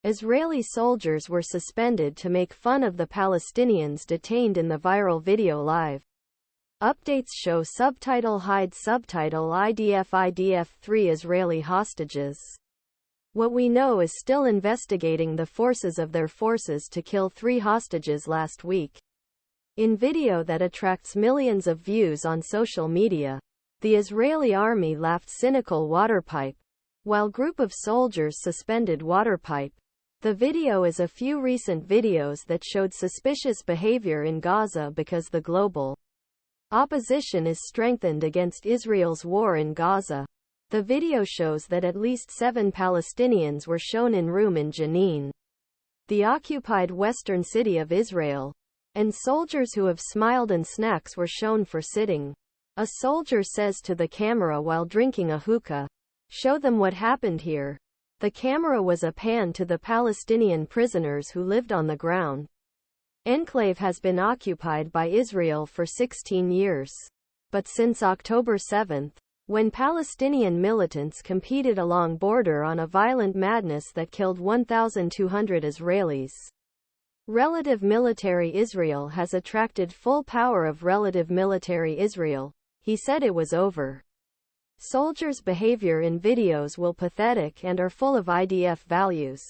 Israeli soldiers were suspended to make fun of the Palestinians detained in the viral video live. Updates show subtitle hide subtitle IDF 3 Israeli hostages. What we know is still investigating the forces of their forces to kill 3 hostages last week. In video that attracts millions of views on social media, the Israeli army laughed cynical water pipe, while group of soldiers suspended water pipe. The video is a few recent videos that showed suspicious behavior in Gaza because the global opposition is strengthened against Israel's war in Gaza. The video shows that at least 7 Palestinians were shown in room in Jenin, the occupied western city of Israel, and soldiers who have smiled and snacks were shown for sitting. A soldier says to the camera while drinking a hookah, "Show them what happened here." The camera was a pan to the Palestinian prisoners who lived on the ground. Enclave has been occupied by Israel for 16 years. But since October 7, when Palestinian militants competed along border on a violent madness that killed 1,200 Israelis, relative military Israel has attracted full power of relative military Israel. He said it was over. Soldiers' behavior in videos will pathetic and are full of IDF values.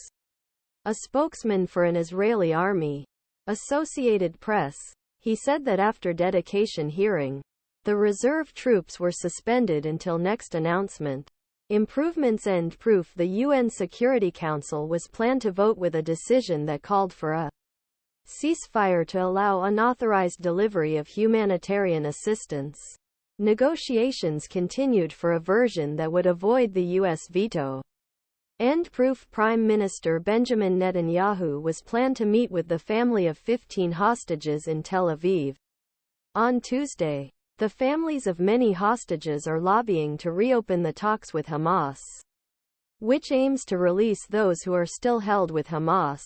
A spokesman for an Israeli army, Associated Press, he said that after dedication hearing, the reserve troops were suspended until next announcement. Improvements end proof. The UN Security Council was planned to vote with a decision that called for a ceasefire to allow unauthorized delivery of humanitarian assistance. Negotiations continued for a version that would avoid the U.S. veto. End proof. Prime Minister Benjamin Netanyahu was planned to meet with the family of 15 hostages in Tel Aviv on Tuesday. The families of many hostages are lobbying to reopen the talks with Hamas, which aims to release those who are still held with Hamas.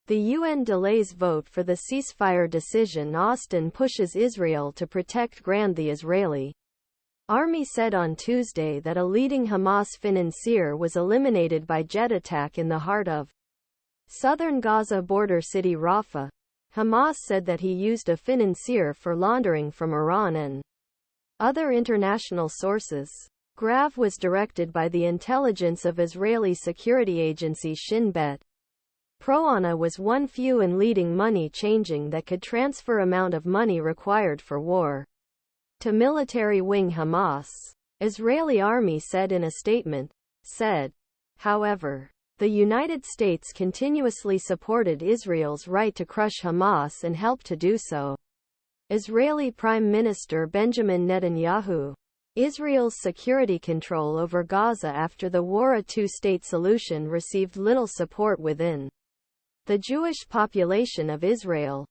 The UN delays vote for the ceasefire decision. Austin pushes Israel to protect Grand. The Israeli army said on Tuesday that a leading Hamas financier was eliminated by jet attack in the heart of southern Gaza border city Rafah. Hamas said that he used a financier for laundering from Iran and other international sources. Grav was directed by the intelligence of Israeli security agency Shin Bet. Proana was one few and leading money changing that could transfer amount of money required for war to military wing Hamas. Israeli army said in a statement. However, the United States continuously supported Israel's right to crush Hamas and helped to do so. Israeli Prime Minister Benjamin Netanyahu. Israel's security control over Gaza after the war. A two-state solution received little support within the Jewish population of Israel.